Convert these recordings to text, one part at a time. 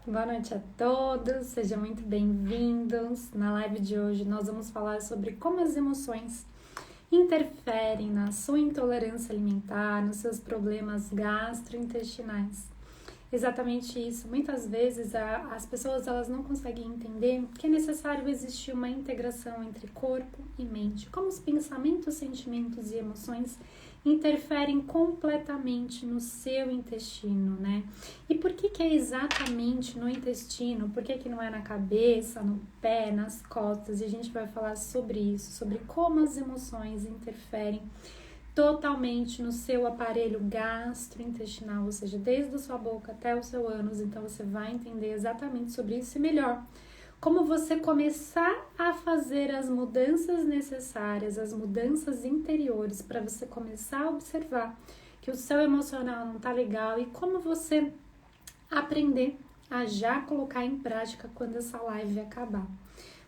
Boa noite a todos, sejam muito bem-vindos. Na live de hoje nós vamos falar sobre como as emoções interferem na sua intolerância alimentar, nos seus problemas gastrointestinais. Exatamente isso. Muitas vezes as pessoas elas não conseguem entender que é necessário existir uma integração entre corpo e mente, como os pensamentos, sentimentos e emoções interferem completamente no seu intestino, né? E por que é exatamente no intestino? Por que não é na cabeça, no pé, nas costas? E a gente vai falar sobre isso, sobre como as emoções interferem totalmente no seu aparelho gastrointestinal, ou seja, desde a sua boca até o seu ânus. Então você vai entender exatamente sobre isso e melhor, como você começar a fazer as mudanças necessárias, as mudanças interiores, para você começar a observar que o seu emocional não tá legal e como você aprender a já colocar em prática quando essa live acabar.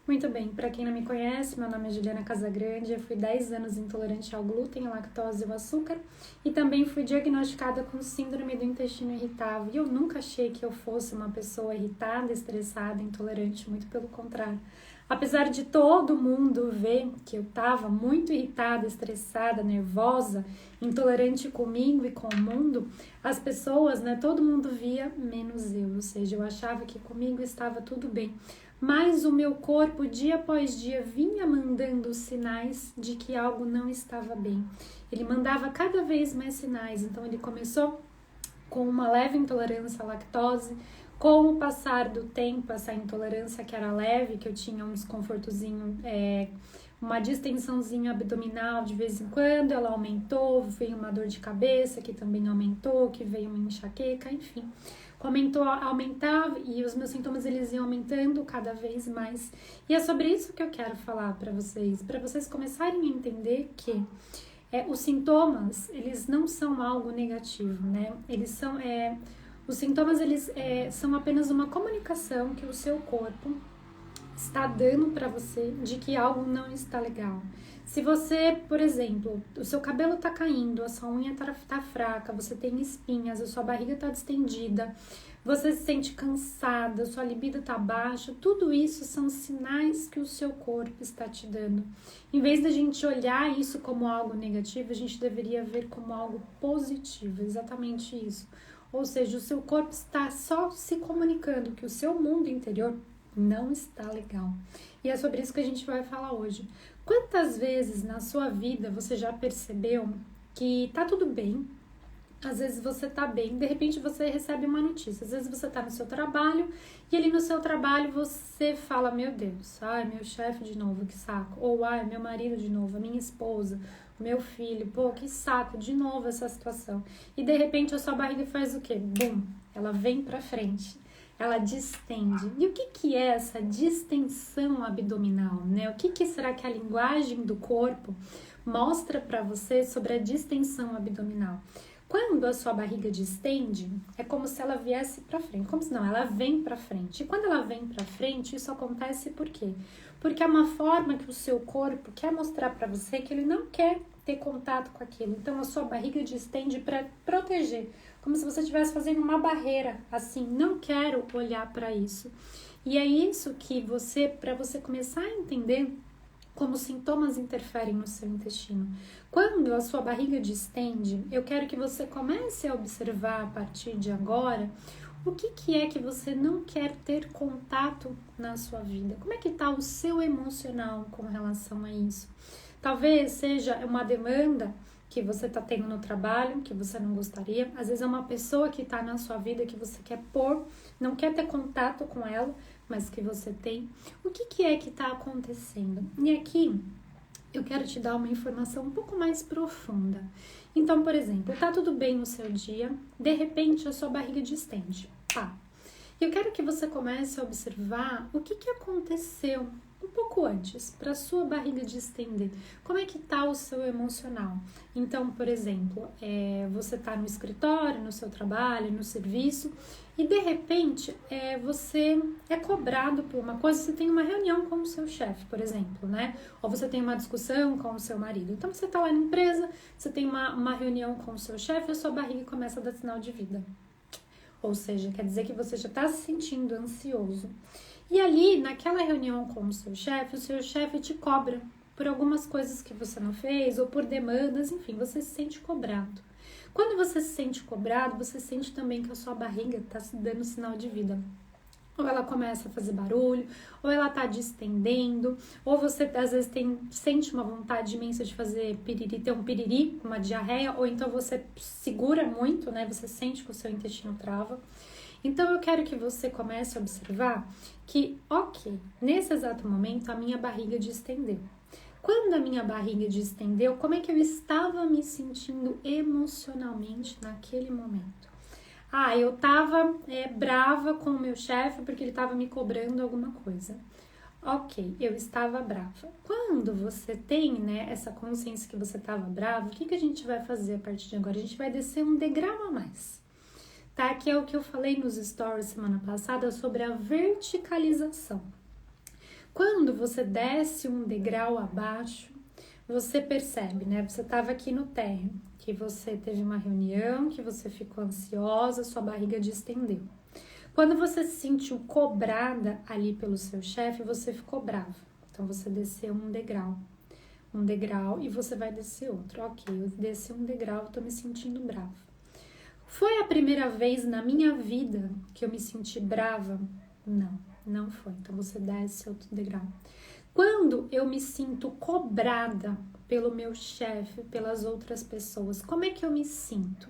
Muito bem, para quem não me conhece, meu nome é Juliana Casagrande, eu fui 10 anos intolerante ao glúten, lactose e ao açúcar e também fui diagnosticada com síndrome do intestino irritável e eu nunca achei que eu fosse uma pessoa irritada, estressada, intolerante, muito pelo contrário. Apesar de todo mundo ver que eu estava muito irritada, estressada, nervosa, intolerante comigo e com o mundo, as pessoas, todo mundo via menos eu, ou seja, eu achava que comigo estava tudo bem. Mas o meu corpo, dia após dia, vinha mandando sinais de que algo não estava bem. Ele mandava cada vez mais sinais, então ele começou com uma leve intolerância à lactose. Com o passar do tempo, essa intolerância que era leve, que eu tinha um desconfortozinho, uma distensãozinha abdominal de vez em quando, ela aumentou, veio uma dor de cabeça que também aumentou, que veio uma enxaqueca, enfim. Começou a aumentar e os meus sintomas eles iam aumentando cada vez mais. E é sobre isso que eu quero falar para vocês começarem a entender que os sintomas, eles não são algo negativo, né? Os sintomas, eles são apenas uma comunicação que o seu corpo está dando para você de que algo não está legal. Se você, por exemplo, o seu cabelo tá caindo, a sua unha tá fraca, você tem espinhas, a sua barriga tá distendida, você se sente cansada, sua libido tá baixa, tudo isso são sinais que o seu corpo está te dando. Em vez da gente olhar isso como algo negativo, a gente deveria ver como algo positivo, exatamente isso. Ou seja, o seu corpo está só se comunicando que o seu mundo interior não está legal. E é sobre isso que a gente vai falar hoje. Quantas vezes na sua vida você já percebeu que tá tudo bem? Às vezes você tá bem, de repente você recebe uma notícia. Às vezes você tá no seu trabalho e ali no seu trabalho você fala: meu Deus, ai, meu chefe de novo, que saco. Ou ai, meu marido de novo, a minha esposa, o meu filho, pô, que saco, de novo essa situação. E de repente a sua barriga faz o quê? Bum, ela vem pra frente. Ela distende. E o que é essa distensão abdominal, né? O que será que a linguagem do corpo mostra para você sobre a distensão abdominal? Quando a sua barriga distende, é como se ela viesse para frente, como se não, ela vem para frente. E quando ela vem para frente, isso acontece por quê? Porque é uma forma que o seu corpo quer mostrar para você que ele não quer ter contato com aquilo. Então a sua barriga distende para proteger, como se você estivesse fazendo uma barreira, assim, não quero olhar para isso. E é isso que para você começar a entender como sintomas interferem no seu intestino. Quando a sua barriga distende, eu quero que você comece a observar a partir de agora o que é que você não quer ter contato na sua vida. Como é que está o seu emocional com relação a isso? Talvez seja uma demanda que você está tendo no trabalho, que você não gostaria. Às vezes é uma pessoa que está na sua vida que você quer pôr, não quer ter contato com ela, mas que você tem. O que é que está acontecendo? E aqui eu quero te dar uma informação um pouco mais profunda. Então, por exemplo, tá tudo bem no seu dia, de repente a sua barriga distende. Pá! E eu quero que você comece a observar o que aconteceu um pouco antes, para a sua barriga distender. Como é que tá o seu emocional? Então, por exemplo, você tá no escritório, no seu trabalho, no serviço, e de repente você é cobrado por uma coisa, você tem uma reunião com o seu chefe, por exemplo, né? Ou você tem uma discussão com o seu marido. Então você tá lá na empresa, você tem uma reunião com o seu chefe e a sua barriga começa a dar sinal de vida. Ou seja, quer dizer que você já está se sentindo ansioso. E ali, naquela reunião com o seu chefe te cobra por algumas coisas que você não fez ou por demandas, enfim, você se sente cobrado. Quando você se sente cobrado, você sente também que a sua barriga está se dando sinal de vida. Ou ela começa a fazer barulho, ou ela tá distendendo, ou você às vezes sente uma vontade imensa de fazer piriri, ter um piriri, uma diarreia, ou então você segura muito, né? Você sente que o seu intestino trava. Então eu quero que você comece a observar que, ok, nesse exato momento a minha barriga distendeu. Quando a minha barriga distendeu, como é que eu estava me sentindo emocionalmente naquele momento? Eu tava brava com o meu chefe porque ele tava me cobrando alguma coisa. Ok, eu estava brava. Quando você tem, né, essa consciência que você estava brava, o que a gente vai fazer a partir de agora? A gente vai descer um degrau a mais, tá? Que é o que eu falei nos stories semana passada sobre a verticalização. Quando você desce um degrau abaixo, você percebe, né? Você estava aqui no térreo, que você teve uma reunião, que você ficou ansiosa, sua barriga distendeu. Quando você se sentiu cobrada ali pelo seu chefe, você ficou brava. Então, você desceu um degrau e você vai descer outro. Ok, eu desci um degrau, tô me sentindo brava. Foi a primeira vez na minha vida que eu me senti brava? Não foi. Então, você desce outro degrau. Quando eu me sinto cobrada pelo meu chefe, pelas outras pessoas, como é que eu me sinto?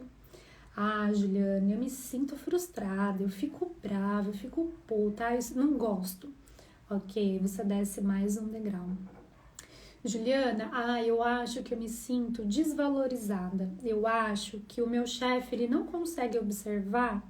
Juliana, eu me sinto frustrada, eu fico brava, eu fico puta, eu não gosto. Ok, você desce mais um degrau. Juliana, eu acho que eu me sinto desvalorizada. Eu acho que o meu chefe, ele não consegue observar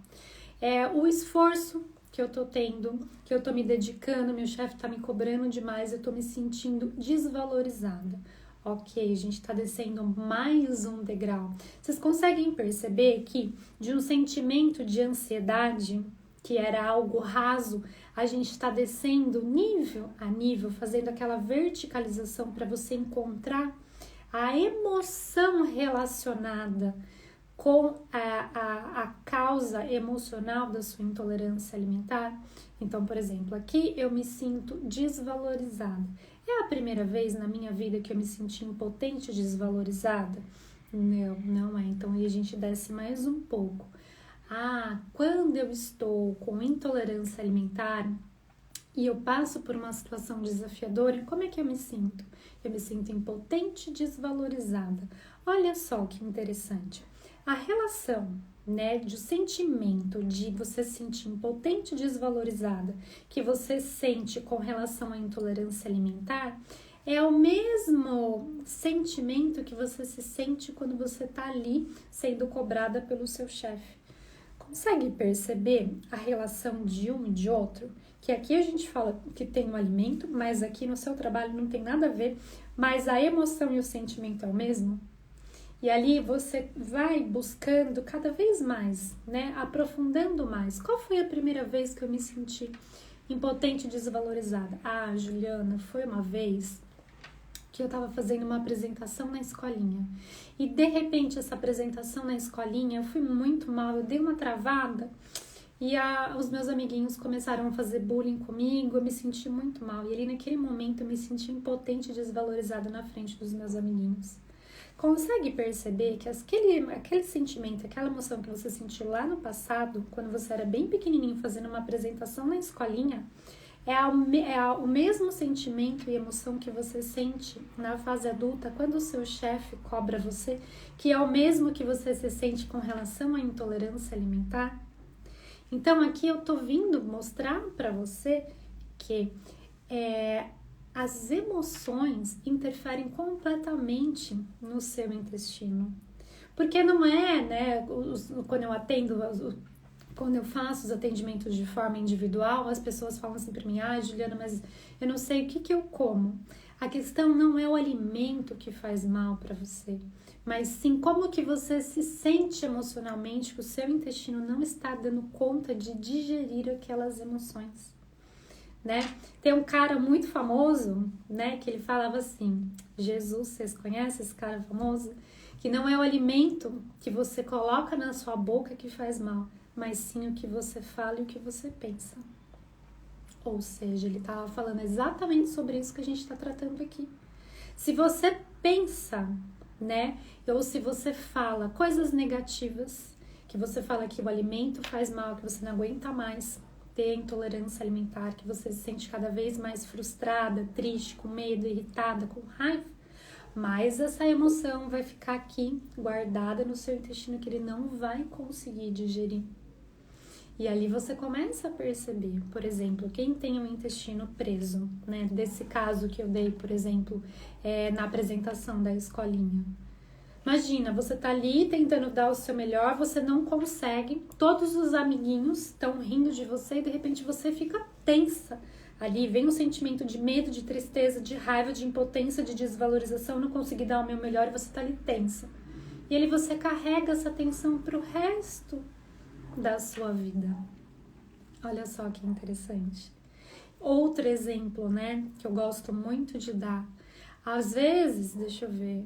o esforço que eu tô tendo, que eu tô me dedicando, meu chefe tá me cobrando demais, eu tô me sentindo desvalorizada. Ok, a gente tá descendo mais um degrau. Vocês conseguem perceber que de um sentimento de ansiedade, que era algo raso, a gente tá descendo nível a nível, fazendo aquela verticalização para você encontrar a emoção relacionada com a causa emocional da sua intolerância alimentar. Então, por exemplo, aqui eu me sinto desvalorizada. É a primeira vez na minha vida que eu me senti impotente e desvalorizada? Não é. Então, aí a gente desce mais um pouco. Quando eu estou com intolerância alimentar e eu passo por uma situação desafiadora, como é que eu me sinto? Eu me sinto impotente e desvalorizada. Olha só que interessante. A relação, né, do sentimento de você se sentir impotente e desvalorizada que você sente com relação à intolerância alimentar é o mesmo sentimento que você se sente quando você tá ali sendo cobrada pelo seu chefe. Consegue perceber a relação de um e de outro? Que aqui a gente fala que tem um alimento, mas aqui no seu trabalho não tem nada a ver, mas a emoção e o sentimento é o mesmo? E ali você vai buscando cada vez mais, né? Aprofundando mais. Qual foi a primeira vez que eu me senti impotente e desvalorizada? Juliana, foi uma vez que eu estava fazendo uma apresentação na escolinha. E de repente essa apresentação na escolinha, eu fui muito mal, eu dei uma travada e os meus amiguinhos começaram a fazer bullying comigo, eu me senti muito mal. E ali naquele momento eu me senti impotente e desvalorizada na frente dos meus amiguinhos. Consegue perceber que aquele sentimento, aquela emoção que você sentiu lá no passado, quando você era bem pequenininho fazendo uma apresentação na escolinha, o mesmo sentimento e emoção que você sente na fase adulta quando o seu chefe cobra você, que é o mesmo que você se sente com relação à intolerância alimentar? Então aqui eu tô vindo mostrar para você que as emoções interferem completamente no seu intestino. Porque não é, né, quando eu faço os atendimentos de forma individual, as pessoas falam assim para mim, Juliana, mas eu não sei o que eu como. A questão não é o alimento que faz mal para você, mas sim como que você se sente emocionalmente, que o seu intestino não está dando conta de digerir aquelas emoções. Né? Tem um cara muito famoso, né, que ele falava assim, Jesus, vocês conhecem esse cara famoso? Que não é o alimento que você coloca na sua boca que faz mal, mas sim o que você fala e o que você pensa. Ou seja, ele estava falando exatamente sobre isso que a gente está tratando aqui. Se você pensa, né, ou se você fala coisas negativas, que você fala que o alimento faz mal, que você não aguenta mais ter intolerância alimentar, que você se sente cada vez mais frustrada, triste, com medo, irritada, com raiva, mas essa emoção vai ficar aqui guardada no seu intestino que ele não vai conseguir digerir. E ali você começa a perceber, por exemplo, quem tem o intestino preso, né? Desse caso que eu dei, por exemplo, na apresentação da escolinha. Imagina, você tá ali tentando dar o seu melhor, você não consegue, todos os amiguinhos estão rindo de você e de repente você fica tensa. Ali vem um sentimento de medo, de tristeza, de raiva, de impotência, de desvalorização, não consegui dar o meu melhor e você tá ali tensa. E ali você carrega essa tensão pro resto da sua vida. Olha só que interessante. Outro exemplo, né, que eu gosto muito de dar. Às vezes, deixa eu ver,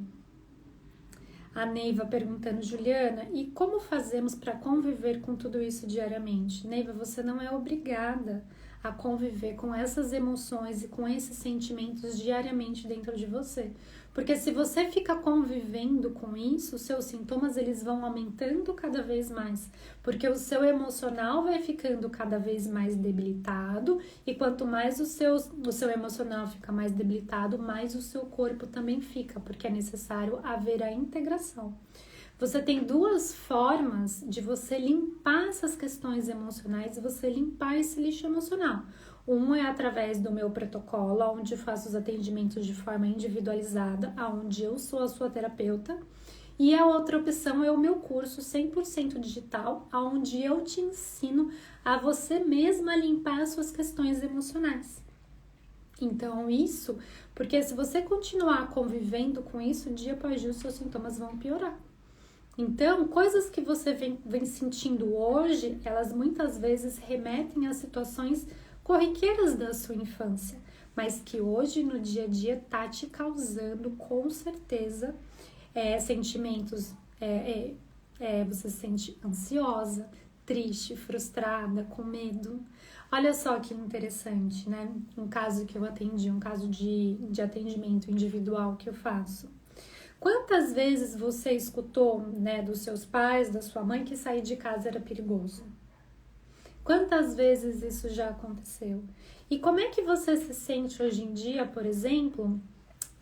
a Neiva perguntando, Juliana, e como fazemos para conviver com tudo isso diariamente? Neiva, você não é obrigada a conviver com essas emoções e com esses sentimentos diariamente dentro de você. Porque se você fica convivendo com isso, os seus sintomas eles vão aumentando cada vez mais. Porque o seu emocional vai ficando cada vez mais debilitado e quanto mais o seu emocional fica mais debilitado, mais o seu corpo também fica, porque é necessário haver a integração. Você tem duas formas de você limpar essas questões emocionais e você limpar esse lixo emocional. Um é através do meu protocolo, onde eu faço os atendimentos de forma individualizada, onde eu sou a sua terapeuta. E a outra opção é o meu curso 100% digital, onde eu te ensino a você mesma limpar as suas questões emocionais. Então, isso, porque se você continuar convivendo com isso, dia após dia os seus sintomas vão piorar. Então, coisas que você vem sentindo hoje, elas muitas vezes remetem a situações corriqueiras da sua infância, mas que hoje, no dia a dia, tá te causando, com certeza, sentimentos, você se sente ansiosa, triste, frustrada, com medo. Olha só que interessante, né? Um caso que eu atendi, um caso de atendimento individual que eu faço. Quantas vezes você escutou, né, dos seus pais, da sua mãe, que sair de casa era perigoso? Quantas vezes isso já aconteceu? E como é que você se sente hoje em dia, por exemplo,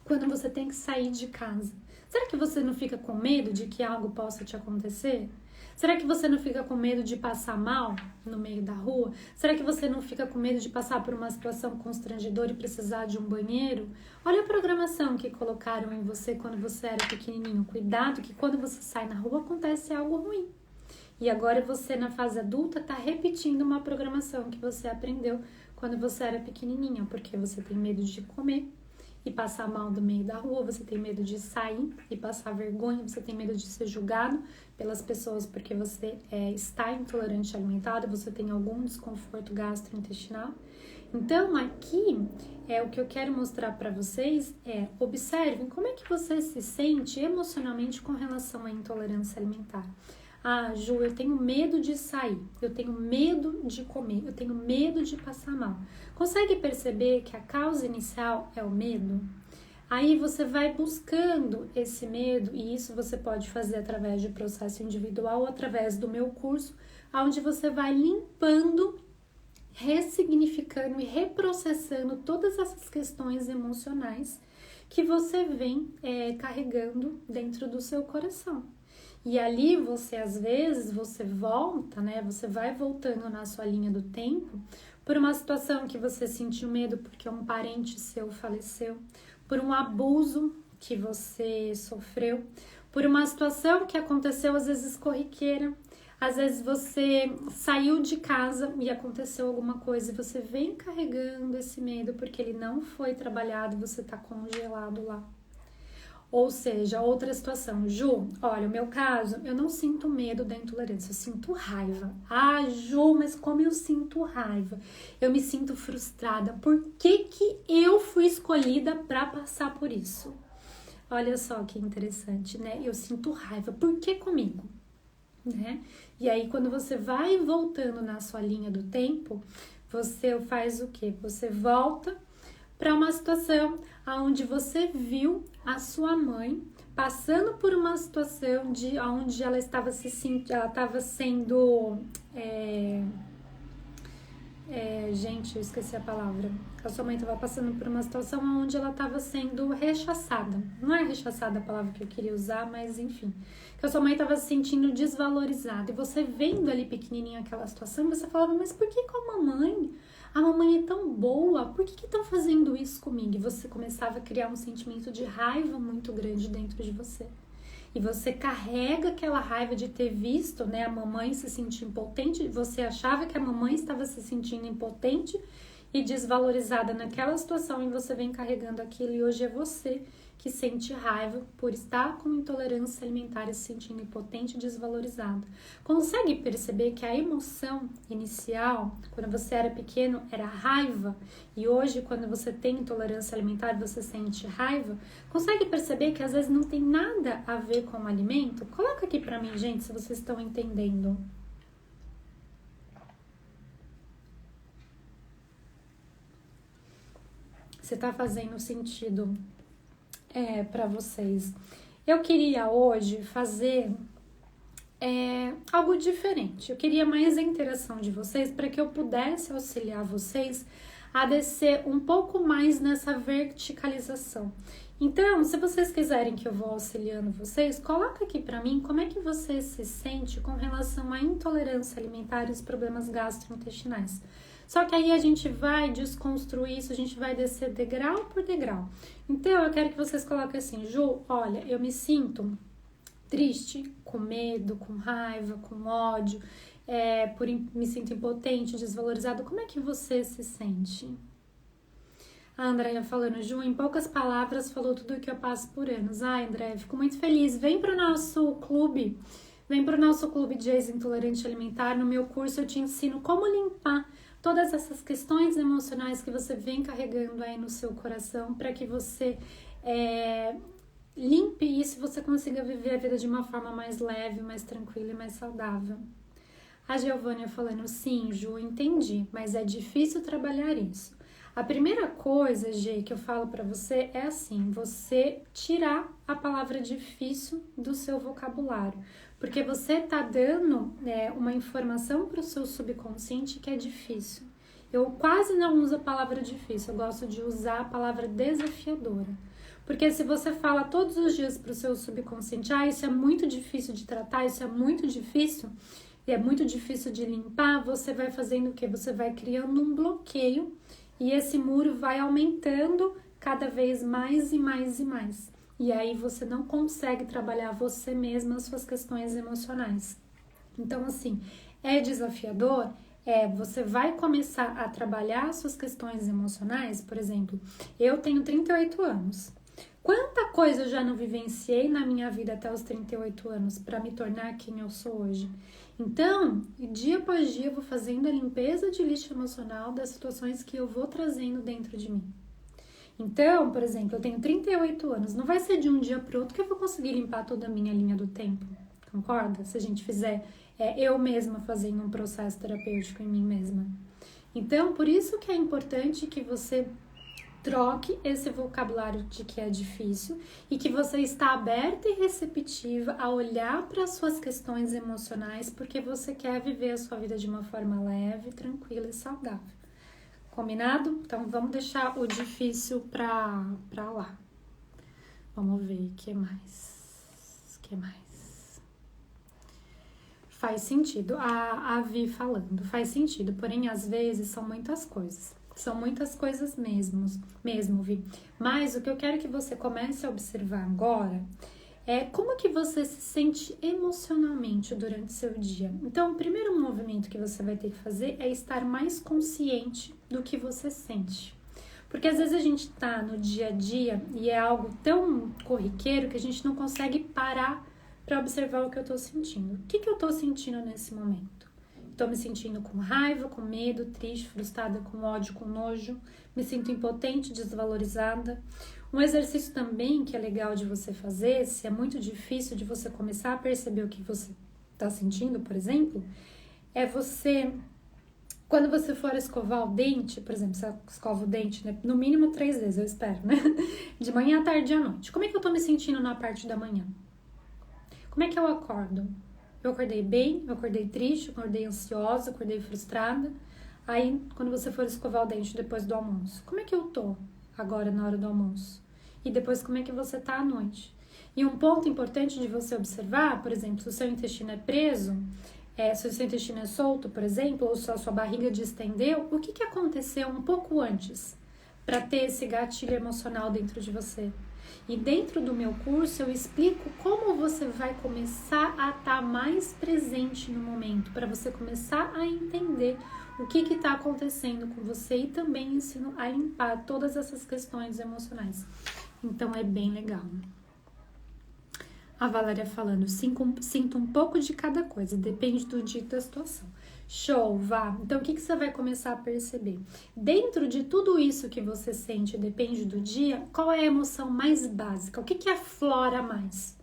quando você tem que sair de casa? Será que você não fica com medo de que algo possa te acontecer? Será que você não fica com medo de passar mal no meio da rua? Será que você não fica com medo de passar por uma situação constrangedora e precisar de um banheiro? Olha a programação que colocaram em você quando você era pequenininho. Cuidado que quando você sai na rua acontece algo ruim. E agora você, na fase adulta, está repetindo uma programação que você aprendeu quando você era pequenininha, porque você tem medo de comer e passar mal no meio da rua, você tem medo de sair e passar vergonha, você tem medo de ser julgado pelas pessoas porque você está intolerante alimentar, você tem algum desconforto gastrointestinal. Então, aqui, o que eu quero mostrar para vocês observem como é que você se sente emocionalmente com relação à intolerância alimentar. Ah, Ju, eu tenho medo de sair, eu tenho medo de comer, eu tenho medo de passar mal. Consegue perceber que a causa inicial é o medo? Aí você vai buscando esse medo, e isso você pode fazer através de processo individual ou através do meu curso, onde você vai limpando, ressignificando e reprocessando todas essas questões emocionais que você vem carregando dentro do seu coração. E ali você, às vezes, você volta, né? Você vai voltando na sua linha do tempo por uma situação que você sentiu medo porque um parente seu faleceu, por um abuso que você sofreu, por uma situação que aconteceu, às vezes, corriqueira. Às vezes você saiu de casa e aconteceu alguma coisa e você vem carregando esse medo porque ele não foi trabalhado, você tá congelado lá. Ou seja, outra situação. Ju, olha, o meu caso, eu não sinto medo da intolerância, eu sinto raiva. Ah, Ju, mas como eu sinto raiva? Eu me sinto frustrada. Por que eu fui escolhida para passar por isso? Olha só que interessante, né? Eu sinto raiva. Por que comigo? né? E aí, quando você vai voltando na sua linha do tempo, você faz o quê? Você volta para uma situação onde você viu a sua mãe passando por uma situação onde ela estava sendo gente, eu esqueci a palavra. A sua mãe estava passando por uma situação onde ela estava sendo rechaçada. Não é rechaçada a palavra que eu queria usar, mas enfim. Que a sua mãe estava se sentindo desvalorizada. E você vendo ali pequenininha aquela situação, você falava, mas por que com a mamãe? A mamãe é tão boa, por que estão fazendo isso comigo? E você começava a criar um sentimento de raiva muito grande dentro de você. E você carrega aquela raiva de ter visto, né, a mamãe se sentir impotente, você achava que a mamãe estava se sentindo impotente e desvalorizada naquela situação e você vem carregando aquilo e hoje é você que sente raiva por estar com intolerância alimentar e se sentindo impotente e desvalorizada. Consegue perceber que a emoção inicial, quando você era pequeno, era raiva e hoje, quando você tem intolerância alimentar, você sente raiva? Consegue perceber que às vezes não tem nada a ver com o alimento? Coloca aqui pra mim, gente, se vocês estão entendendo. Se tá fazendo sentido para vocês. Eu queria hoje fazer algo diferente. Eu queria mais a interação de vocês para que eu pudesse auxiliar vocês a descer um pouco mais nessa verticalização. Então, se vocês quiserem que eu vou auxiliando vocês, coloca aqui para mim como é que você se sente com relação à intolerância alimentar e os problemas gastrointestinais. Só que aí a gente vai desconstruir isso, a gente vai descer degrau por degrau. Então, eu quero que vocês coloquem assim, Ju, olha, eu me sinto triste, com medo, com raiva, com ódio, me sinto impotente, desvalorizado. Como é que você se sente? A Andréia falando, Ju, em poucas palavras, falou tudo o que eu passo por anos. Ai, Andréia, fico muito feliz. Vem para o nosso clube. Vem para o nosso clube de ex-intolerante alimentar. No meu curso eu te ensino como limpar todas essas questões emocionais que você vem carregando aí no seu coração para que você limpe isso e você consiga viver a vida de uma forma mais leve, mais tranquila e mais saudável. A Giovânia falando, sim, Ju, entendi, mas é difícil trabalhar isso. A primeira coisa, Gê, que eu falo para você é assim, você tirar a palavra difícil do seu vocabulário, porque você tá dando uma informação para o seu subconsciente que é difícil. Eu quase não uso a palavra difícil, eu gosto de usar a palavra desafiadora. Porque se você fala todos os dias para o seu subconsciente, isso é muito difícil de tratar, isso é muito difícil, e é muito difícil de limpar, você vai fazendo o quê? Você vai criando um bloqueio e esse muro vai aumentando cada vez mais e mais e mais. E aí você não consegue trabalhar você mesma as suas questões emocionais. Então, assim, é desafiador? Você vai começar a trabalhar as suas questões emocionais, por exemplo, eu tenho 38 anos. Quanta coisa eu já não vivenciei na minha vida até os 38 anos para me tornar quem eu sou hoje? Então, dia após dia eu vou fazendo a limpeza de lixo emocional das situações que eu vou trazendo dentro de mim. Então, por exemplo, eu tenho 38 anos, não vai ser de um dia para o outro que eu vou conseguir limpar toda a minha linha do tempo, concorda? Se a gente fizer eu mesma fazendo um processo terapêutico em mim mesma. Então, por isso que é importante que você troque esse vocabulário de que é difícil e que você está aberta e receptiva a olhar para as suas questões emocionais porque você quer viver a sua vida de uma forma leve, tranquila e saudável. Combinado? Então, vamos deixar o difícil pra lá. Vamos ver o que mais. Faz sentido. A Vi falando. Faz sentido, porém, às vezes, são muitas coisas. São muitas coisas mesmo, Vi. Mas o que eu quero que você comece a observar agora é como que você se sente emocionalmente durante o seu dia. Então, o primeiro movimento que você vai ter que fazer é estar mais consciente do que você sente. Porque às vezes a gente tá no dia a dia e é algo tão corriqueiro que a gente não consegue parar para observar o que eu tô sentindo. O que eu tô sentindo nesse momento? Estou me sentindo com raiva, com medo, triste, frustrada, com ódio, com nojo. Me sinto impotente, desvalorizada. Um exercício também que é legal de você fazer, se é muito difícil de você começar a perceber o que você tá sentindo, por exemplo, é você, quando você for escovar o dente, por exemplo, você escova o dente, né, no mínimo 3 vezes, eu espero, né? De manhã, à tarde e à noite. Como é que eu tô me sentindo na parte da manhã? Como é que eu acordo? Eu acordei bem, eu acordei triste, eu acordei ansiosa, eu acordei frustrada. Aí, quando você for escovar o dente depois do almoço, como é que eu tô agora na hora do almoço? E depois, como é que você tá à noite? E um ponto importante de você observar, por exemplo, se o seu intestino é preso, se o seu intestino é solto, por exemplo, ou se a sua barriga distendeu, o que aconteceu um pouco antes para ter esse gatilho emocional dentro de você? E dentro do meu curso eu explico como você vai começar a estar mais presente no momento, para você começar a entender o que está acontecendo com você e também ensino a limpar todas essas questões emocionais. Então é bem legal. A Valéria falando, sinto um pouco de cada coisa, depende do dia e da situação. Show, vá. Então, o que você vai começar a perceber? Dentro de tudo isso que você sente, depende do dia, qual é a emoção mais básica? O que aflora mais?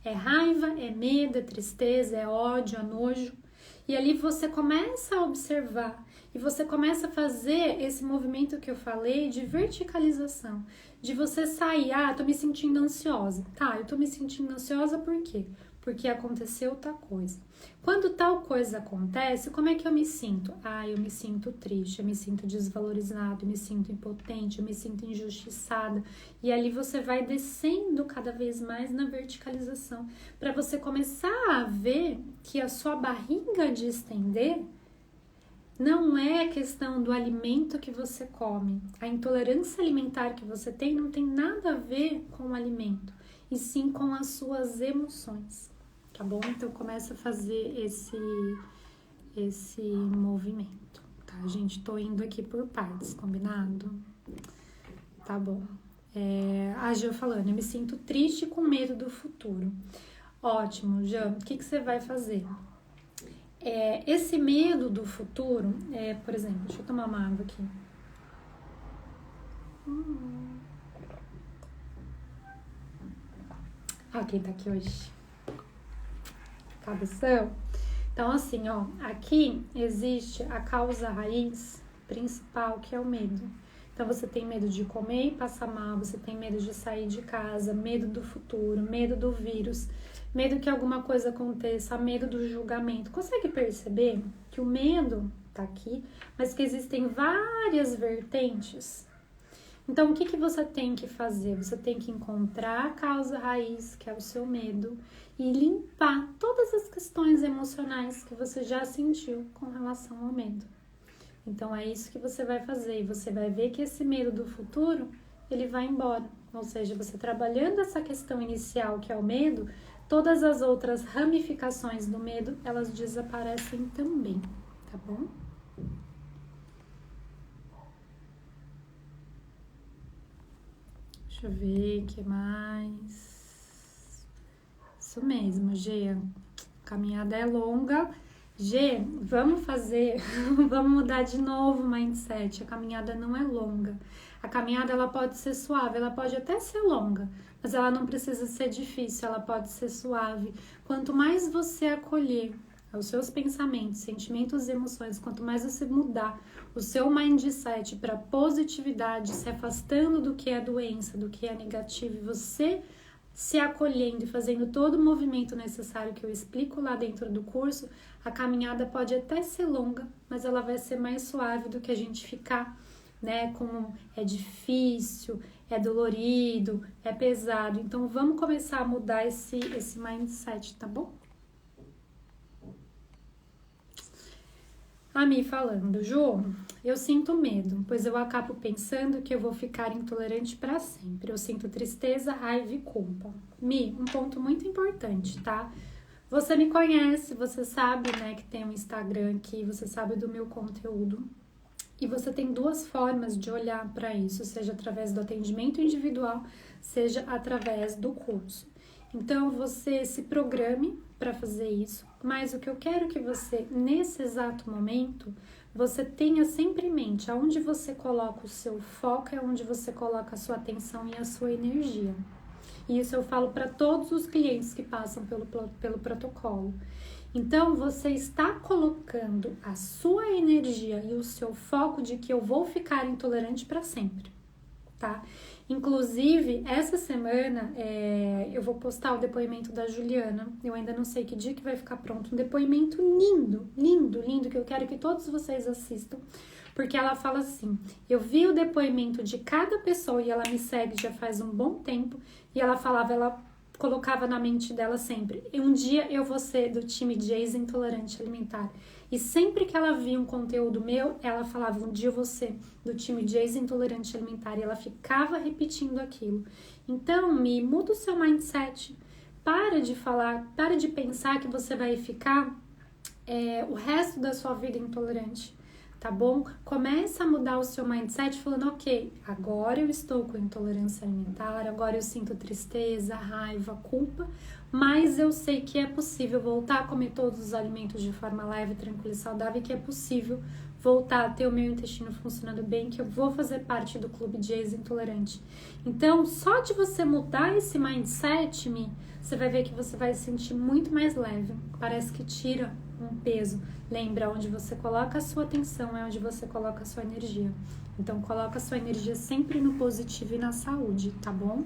É raiva, é medo, é tristeza, é ódio, é nojo? E ali você começa a observar e você começa a fazer esse movimento que eu falei de verticalização, de você sair, tô me sentindo ansiosa. Tá, eu tô me sentindo ansiosa por quê? Porque aconteceu tal coisa. Quando tal coisa acontece, como é que eu me sinto? Eu me sinto triste, eu me sinto desvalorizado, eu me sinto impotente, eu me sinto injustiçada. E ali você vai descendo cada vez mais na verticalização, para você começar a ver que a sua barriga de estender não é questão do alimento que você come. A intolerância alimentar que você tem não tem nada a ver com o alimento, e sim com as suas emoções, tá bom? Então começa a fazer esse movimento, tá, gente? Tô indo aqui por partes, combinado? Tá bom. A Jean falando, eu me sinto triste com medo do futuro. Ótimo, Jean. O que você vai fazer? Esse medo do futuro, por exemplo, deixa eu tomar uma água aqui. Quem tá aqui hoje? Cabeção. Então, assim, aqui existe a causa raiz principal, que é o medo. Então, você tem medo de comer e passar mal, você tem medo de sair de casa, medo do futuro, medo do vírus, medo que alguma coisa aconteça, medo do julgamento. Consegue perceber que o medo tá aqui, mas que existem várias vertentes? Então, o que você tem que fazer? Você tem que encontrar a causa raiz, que é o seu medo, e limpar todas as questões emocionais que você já sentiu com relação ao medo. Então, é isso que você vai fazer. E você vai ver que esse medo do futuro, ele vai embora. Ou seja, você trabalhando essa questão inicial, que é o medo, todas as outras ramificações do medo, elas desaparecem também, tá bom? Deixa eu ver o que mais. Isso mesmo, Gê. A caminhada é longa. Gê, vamos vamos mudar de novo o mindset. A caminhada não é longa. A caminhada, ela pode ser suave, ela pode até ser longa, mas ela não precisa ser difícil, ela pode ser suave. Quanto mais você acolher os seus pensamentos, sentimentos e emoções, quanto mais você mudar o seu mindset para positividade, se afastando do que é doença, do que é negativo, e você se acolhendo e fazendo todo o movimento necessário que eu explico lá dentro do curso, a caminhada pode até ser longa, mas ela vai ser mais suave do que a gente ficar, né, como é difícil, é dolorido, é pesado. Então, vamos começar a mudar esse mindset, tá bom? A Mi falando, Ju, eu sinto medo, pois eu acabo pensando que eu vou ficar intolerante para sempre. Eu sinto tristeza, raiva e culpa. Mi, um ponto muito importante, tá? Você me conhece, você sabe, né, que tem um Instagram aqui, você sabe do meu conteúdo. E você tem 2 formas de olhar para isso, seja através do atendimento individual, seja através do curso. Então, você se programe para fazer isso, mas o que eu quero que você, nesse exato momento, você tenha sempre em mente, aonde você coloca o seu foco é onde você coloca a sua atenção e a sua energia. E isso eu falo para todos os clientes que passam pelo protocolo. Então, você está colocando a sua energia e o seu foco de que eu vou ficar intolerante para sempre, tá? Inclusive, essa semana eu vou postar o depoimento da Juliana. Eu ainda não sei que dia que vai ficar pronto. Um depoimento lindo, lindo, lindo, que eu quero que todos vocês assistam. Porque ela fala assim, eu vi o depoimento de cada pessoa e ela me segue já faz um bom tempo. E ela colocava na mente dela sempre, um dia eu vou ser do time Jays intolerante alimentar. E sempre que ela via um conteúdo meu, ela falava, um dia eu vou ser do time Jays intolerante alimentar. E ela ficava repetindo aquilo. Então, muda o seu mindset. Para de pensar que você vai ficar o resto da sua vida intolerante. Tá bom? Começa a mudar o seu mindset falando, ok, agora eu estou com intolerância alimentar, agora eu sinto tristeza, raiva, culpa, mas eu sei que é possível voltar a comer todos os alimentos de forma leve, tranquila e saudável, que é possível voltar a ter o meu intestino funcionando bem, que eu vou fazer parte do clube de ex-intolerante. Então, só de você mudar esse mindset, você vai ver que você vai se sentir muito mais leve. Parece que tira um peso. Lembra, onde você coloca a sua atenção é onde você coloca a sua energia. Então, coloca a sua energia sempre no positivo e na saúde, tá bom?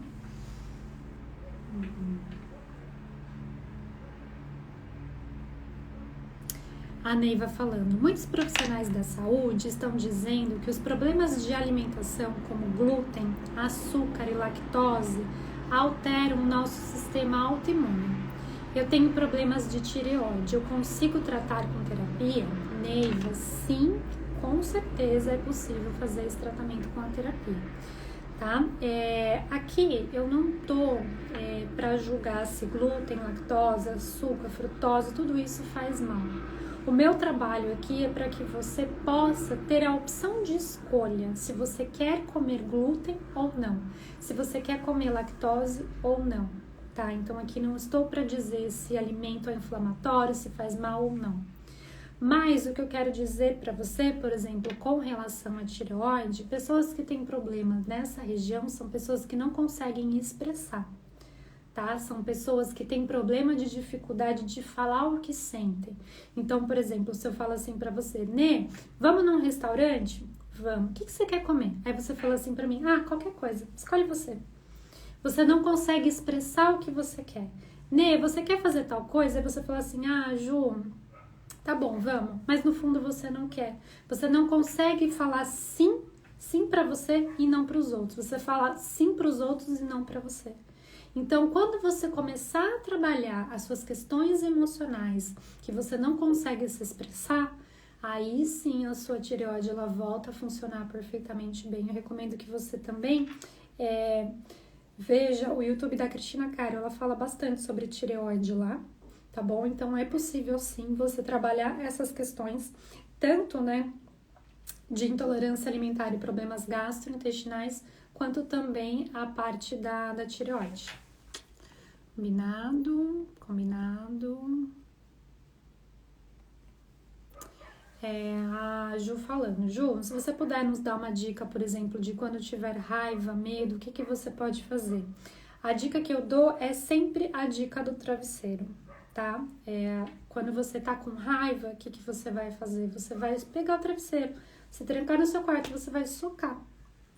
A Neiva falando, muitos profissionais da saúde estão dizendo que os problemas de alimentação, como glúten, açúcar e lactose, alteram o nosso sistema autoimune. Eu tenho problemas de tireoide, eu consigo tratar com terapia? Neiva, sim, com certeza é possível fazer esse tratamento com a terapia, tá? Aqui eu não tô para julgar se glúten, lactose, açúcar, frutose, tudo isso faz mal. O meu trabalho aqui é para que você possa ter a opção de escolha, se você quer comer glúten ou não, se você quer comer lactose ou não. Tá, então aqui não estou para dizer se alimento é inflamatório, se faz mal ou não. Mas o que eu quero dizer para você, por exemplo, com relação à tireoide, pessoas que têm problemas nessa região são pessoas que não conseguem expressar, tá? São pessoas que têm problema de dificuldade de falar o que sentem. Então, por exemplo, se eu falo assim para você, Nê, vamos num restaurante? Vamos. O que você quer comer? Aí você fala assim para mim, qualquer coisa, escolhe você. Você não consegue expressar o que você quer. Nê, você quer fazer tal coisa? Aí você fala assim, Ju, tá bom, vamos. Mas no fundo você não quer. Você não consegue falar sim para você e não para os outros. Você fala sim para os outros e não para você. Então, quando você começar a trabalhar as suas questões emocionais, que você não consegue se expressar, aí sim a sua tireoide ela volta a funcionar perfeitamente bem. Eu recomendo que você também veja o YouTube da Cristina Caro, ela fala bastante sobre tireoide lá, tá bom? Então é possível sim você trabalhar essas questões, tanto, de intolerância alimentar e problemas gastrointestinais, quanto também a parte da tireoide. Combinado. A Ju falando, Ju, se você puder nos dar uma dica, por exemplo, de quando tiver raiva, medo, o que você pode fazer? A dica que eu dou é sempre a dica do travesseiro, tá? Quando você tá com raiva, o que você vai fazer? Você vai pegar o travesseiro, se trancar no seu quarto, você vai socar.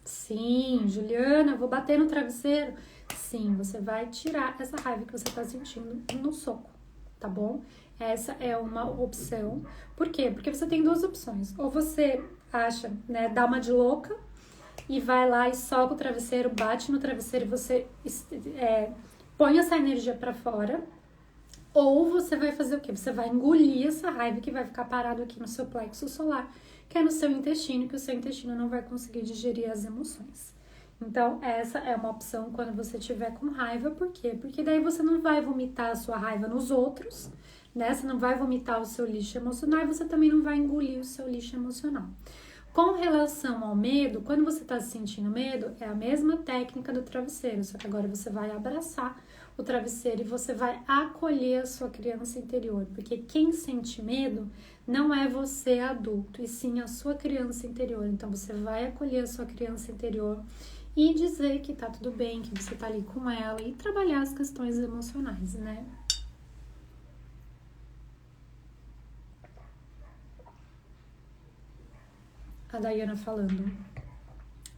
Sim, Juliana, eu vou bater no travesseiro. Sim, você vai tirar essa raiva que você tá sentindo no soco, tá bom? Essa é uma opção. Por quê? Porque você tem duas opções. Ou você acha, dá uma de louca e vai lá e soca o travesseiro, bate no travesseiro e você põe essa energia pra fora. Ou você vai fazer o quê? Você vai engolir essa raiva que vai ficar parado aqui no seu plexo solar, que é no seu intestino, que o seu intestino não vai conseguir digerir as emoções. Então, essa é uma opção quando você estiver com raiva. Por quê? Porque daí você não vai vomitar a sua raiva nos outros, Você não vai vomitar o seu lixo emocional e você também não vai engolir o seu lixo emocional. Com relação ao medo, quando você está sentindo medo, é a mesma técnica do travesseiro, só que agora você vai abraçar o travesseiro e você vai acolher a sua criança interior, porque quem sente medo não é você adulto, e sim a sua criança interior. Então você vai acolher a sua criança interior e dizer que tá tudo bem, que você tá ali com ela e trabalhar as questões emocionais, A Dayana falando.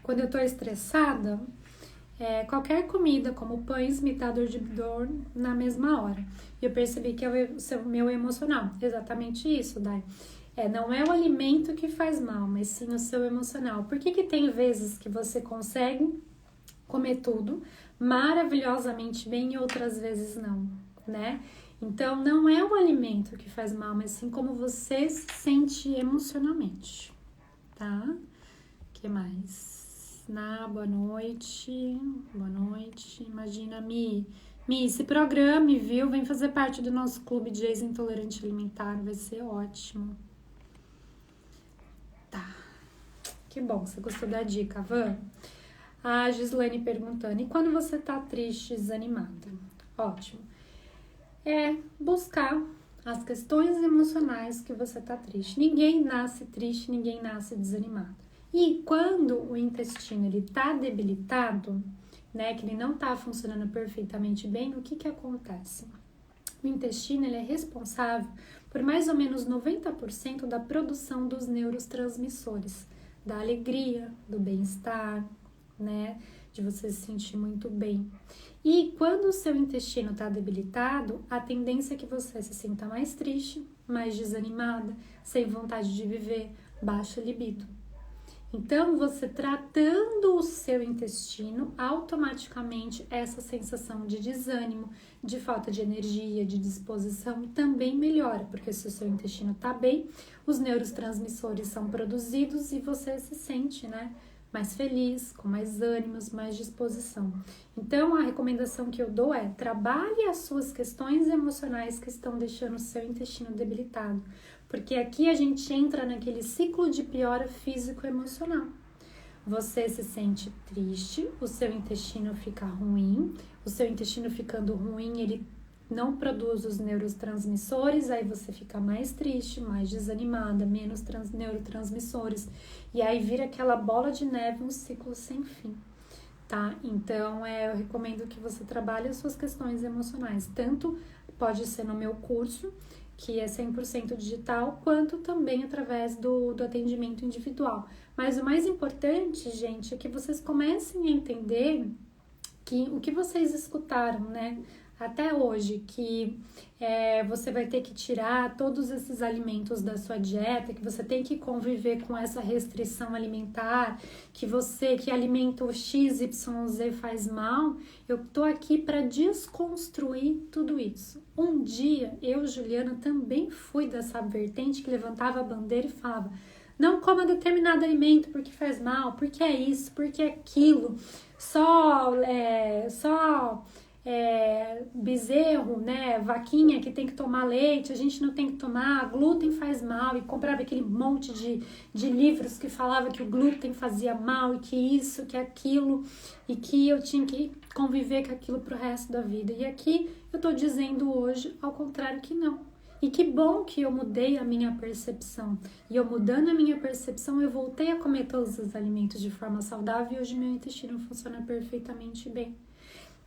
Quando eu tô estressada, qualquer comida, como pães, me dá dor na mesma hora. E eu percebi que é o meu emocional. Exatamente isso, Day. Não é o alimento que faz mal, mas sim o seu emocional. Por que tem vezes que você consegue comer tudo maravilhosamente bem e outras vezes não, né? Então, não é o alimento que faz mal, mas sim como você se sente emocionalmente, tá? O que mais? Boa noite. Boa noite. Imagina, Mi, se programe, viu? Vem fazer parte do nosso clube de ex-intolerante alimentar, vai ser ótimo. Tá. Que bom, você gostou da dica, Van? A Gislaine perguntando, e quando você tá triste, desanimada? Ótimo. Buscar as questões emocionais que você tá triste. Ninguém nasce triste, ninguém nasce desanimado. E quando o intestino ele tá debilitado, né, que ele não tá funcionando perfeitamente bem, o que acontece? O intestino ele é responsável por mais ou menos 90% da produção dos neurotransmissores, da alegria, do bem-estar, né, de você se sentir muito bem. E quando o seu intestino está debilitado, a tendência é que você se sinta mais triste, mais desanimada, sem vontade de viver, baixa libido. Então, você tratando o seu intestino, automaticamente essa sensação de desânimo, de falta de energia, de disposição também melhora, porque se o seu intestino está bem, os neurotransmissores são produzidos e você se sente, né, mais feliz, com mais ânimos, mais disposição. Então, a recomendação que eu dou é trabalhe as suas questões emocionais que estão deixando o seu intestino debilitado. Porque aqui a gente entra naquele ciclo de piora físico-emocional. Você se sente triste, o seu intestino fica ruim, o seu intestino ficando ruim, ele não produz os neurotransmissores, aí você fica mais triste, mais desanimada, menos neurotransmissores. E aí vira aquela bola de neve, um ciclo sem fim, tá? Então, eu recomendo que você trabalhe as suas questões emocionais. Tanto pode ser no meu curso, que é 100% digital, quanto também através do atendimento individual. Mas o mais importante, gente, é que vocês comecem a entender que o que vocês escutaram, né, até hoje, que você vai ter que tirar todos esses alimentos da sua dieta, que você tem que conviver com essa restrição alimentar, que alimento XYZ faz mal, eu tô aqui para desconstruir tudo isso. Um dia, eu, Juliana, também fui dessa vertente que levantava a bandeira e falava, não coma determinado alimento porque faz mal, porque é isso, porque é aquilo, só bezerro, né, vaquinha que tem que tomar leite, a gente não tem que tomar, glúten faz mal, e comprava aquele monte de livros que falava que o glúten fazia mal, e que isso, que aquilo, e que eu tinha que conviver com aquilo pro resto da vida. E aqui eu tô dizendo hoje, ao contrário, que não. E que bom que eu mudei a minha percepção. E eu mudando a minha percepção, eu voltei a comer todos os alimentos de forma saudável e hoje meu intestino funciona perfeitamente bem.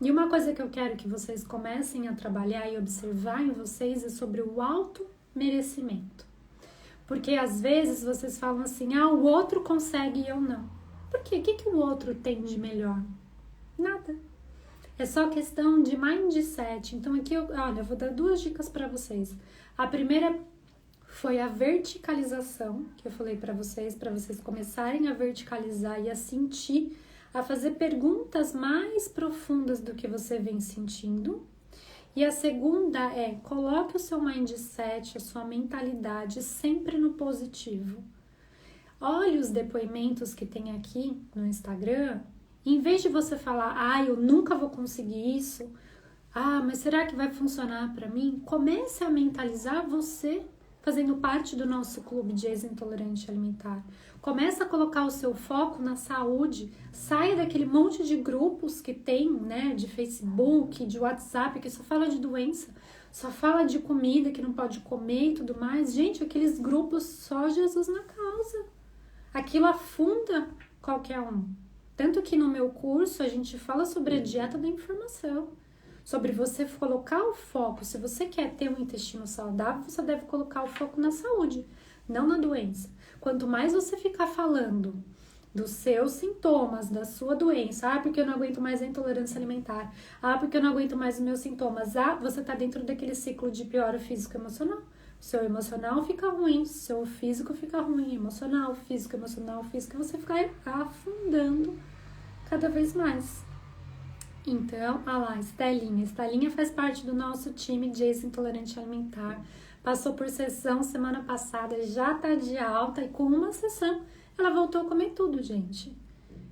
E uma coisa que eu quero que vocês comecem a trabalhar e observar em vocês é sobre o auto-merecimento. Porque às vezes vocês falam assim, o outro consegue e eu não. Por quê? O que o outro tem de melhor? Nada. É só questão de mindset. Então aqui, eu vou dar 2 dicas para vocês. A primeira foi a verticalização, que eu falei para vocês começarem a verticalizar e a sentir, a fazer perguntas mais profundas do que você vem sentindo. E a segunda coloque o seu mindset, a sua mentalidade sempre no positivo. Olhe os depoimentos que tem aqui no Instagram. Em vez de você falar, eu nunca vou conseguir isso, mas será que vai funcionar para mim? Comece a mentalizar você fazendo parte do nosso clube de ex-intolerante alimentar. Comece a colocar o seu foco na saúde, saia daquele monte de grupos que tem, né, de Facebook, de WhatsApp, que só fala de doença, só fala de comida que não pode comer e tudo mais. Gente, aqueles grupos só Jesus na causa. Aquilo afunda qualquer um. Tanto que no meu curso a gente fala sobre a dieta da informação, sobre você colocar o foco. Se você quer ter um intestino saudável, você deve colocar o foco na saúde, não na doença. quanto mais você ficar falando dos seus sintomas, da sua doença, porque eu não aguento mais a intolerância alimentar, porque eu não aguento mais os meus sintomas, você tá dentro daquele ciclo de piora físico e emocional. O seu emocional fica ruim, o seu físico fica ruim, emocional, físico, e você fica afundando cada vez mais. Então, lá, Estelinha faz parte do nosso time de ex-intolerante alimentar, passou por sessão semana passada, já tá de alta e com uma sessão ela voltou a comer tudo, gente.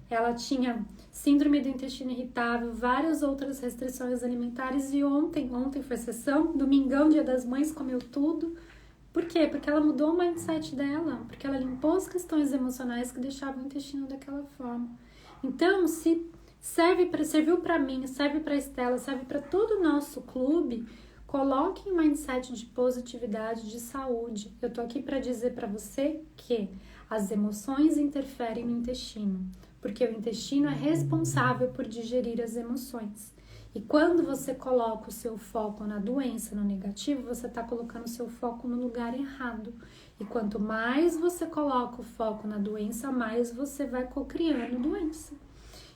Ela tinha síndrome do intestino irritável, várias outras restrições alimentares e ontem foi sessão, domingão, dia das mães, comeu tudo. Por quê? Porque ela mudou o mindset dela, porque ela limpou as questões emocionais que deixavam o intestino daquela forma. Então, se serviu para mim, serve para Estela, serve para todo o nosso clube, coloque em mindset de positividade, de saúde. Eu tô aqui para dizer para você que as emoções interferem no intestino, porque o intestino é responsável por digerir as emoções. E quando você coloca o seu foco na doença, no negativo, você está colocando o seu foco no lugar errado. E quanto mais você coloca o foco na doença, mais você vai cocriando doença.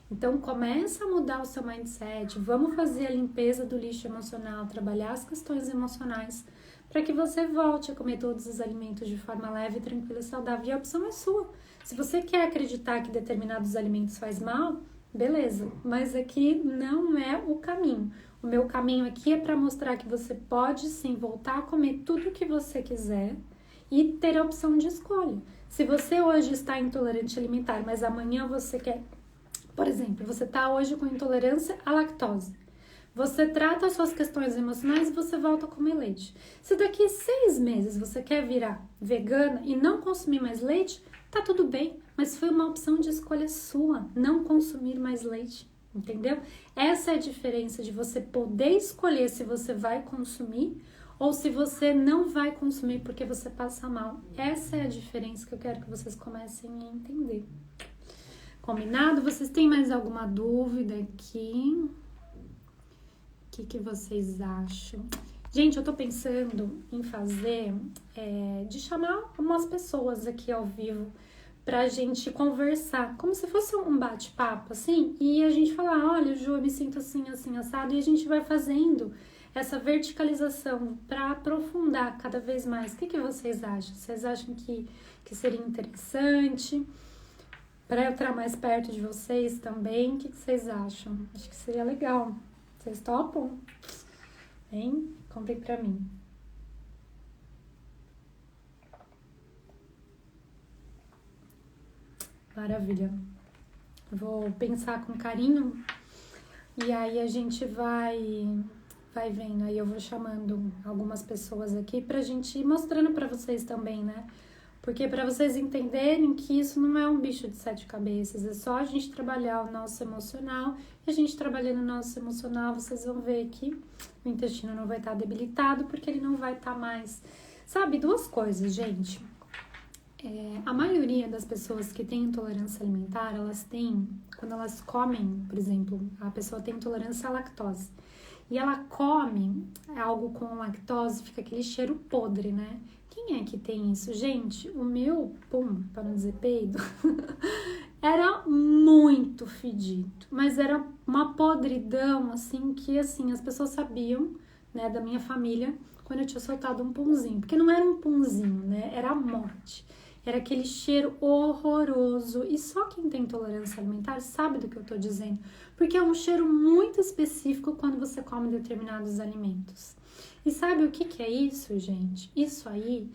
Então, começa a mudar o seu mindset, vamos fazer a limpeza do lixo emocional, trabalhar as questões emocionais, para que você volte a comer todos os alimentos de forma leve, tranquila e saudável. E a opção é sua. Se você quer acreditar que determinados alimentos faz mal, beleza. Mas aqui não é o caminho. O meu caminho aqui é para mostrar que você pode sim voltar a comer tudo o que você quiser e ter a opção de escolha. Se você hoje está intolerante alimentar, mas amanhã você quer... Por exemplo, você está hoje com intolerância à lactose. Você trata as suas questões emocionais e você volta a comer leite. Se daqui 6 meses você quer virar vegana e não consumir mais leite, tá tudo bem, mas foi uma opção de escolha sua, não consumir mais leite, entendeu? Essa é a diferença de você poder escolher se você vai consumir ou se você não vai consumir porque você passa mal. Essa é a diferença que eu quero que vocês comecem a entender. Combinado? Vocês têm mais alguma dúvida aqui? O que vocês acham? Gente, eu tô pensando em fazer, de chamar umas pessoas aqui ao vivo pra gente conversar, como se fosse um bate-papo, assim, e a gente falar, olha, Ju, eu me sinto assim, assim, assado, e a gente vai fazendo essa verticalização pra aprofundar cada vez mais. O que vocês acham? Vocês acham que seria interessante? Pra eu estar mais perto de vocês também, o que vocês acham? Acho que seria legal. Vocês topam? Hein? Contem pra mim. Maravilha. Vou pensar com carinho e aí a gente vai vendo. Aí eu vou chamando algumas pessoas aqui pra gente ir mostrando pra vocês também, né? Porque para vocês entenderem que isso não é um bicho de 7 cabeças, é só a gente trabalhar o nosso emocional, e a gente trabalhando o nosso emocional, vocês vão ver que o intestino não vai estar debilitado, porque ele não vai estar mais... Sabe, 2 coisas, gente. A maioria das pessoas que têm intolerância alimentar, elas têm, quando elas comem, por exemplo, a pessoa tem intolerância à lactose, e ela come algo com lactose, fica aquele cheiro podre, né? Quem é que tem isso? Gente, o meu para não dizer peido, era muito fedido, mas era uma podridão, assim, que, assim, as pessoas sabiam, né, da minha família, quando eu tinha soltado um punzinho, porque não era um punzinho, né, era a morte, era aquele cheiro horroroso, e só quem tem intolerância alimentar sabe do que eu tô dizendo, porque é um cheiro muito específico quando você come determinados alimentos. E sabe o que é isso, gente? Isso aí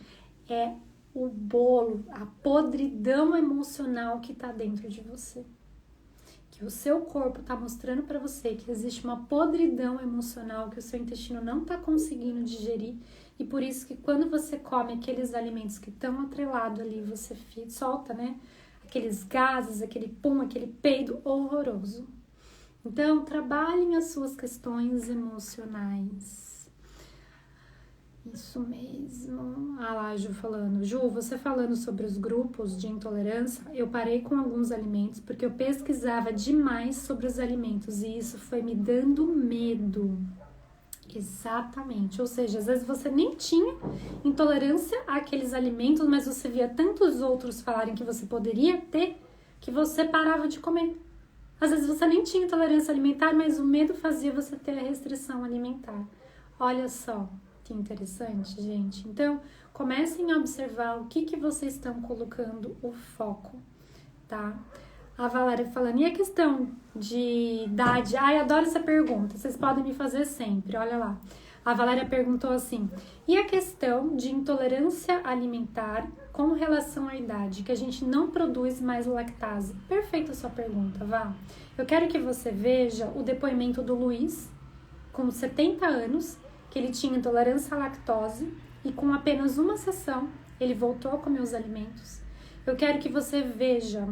é o bolo, a podridão emocional que tá dentro de você. Que o seu corpo tá mostrando pra você que existe uma podridão emocional que o seu intestino não tá conseguindo digerir. E por isso que quando você come aqueles alimentos que estão atrelados ali, você solta, né? Aqueles gases, aquele pum, aquele peido horroroso. Então, trabalhem as suas questões emocionais. Isso mesmo. Lá, a Ju falando. Ju, você falando sobre os grupos de intolerância, eu parei com alguns alimentos porque eu pesquisava demais sobre os alimentos e isso foi me dando medo. Exatamente. Ou seja, às vezes você nem tinha intolerância àqueles alimentos, mas você via tantos outros falarem que você poderia ter, que você parava de comer. Às vezes você nem tinha intolerância alimentar, mas o medo fazia você ter a restrição alimentar. Olha só que interessante, gente. Então, comecem a observar o que vocês estão colocando o foco, tá? A Valéria falando, e a questão de idade? Ai, adoro essa pergunta, vocês podem me fazer sempre, olha lá. A Valéria perguntou assim, e a questão de intolerância alimentar com relação à idade, que a gente não produz mais lactase? Perfeita a sua pergunta, Vá. Eu quero que você veja o depoimento do Luiz, com 70 anos, que ele tinha intolerância à lactose e com apenas uma sessão ele voltou a comer os alimentos. Eu quero que você veja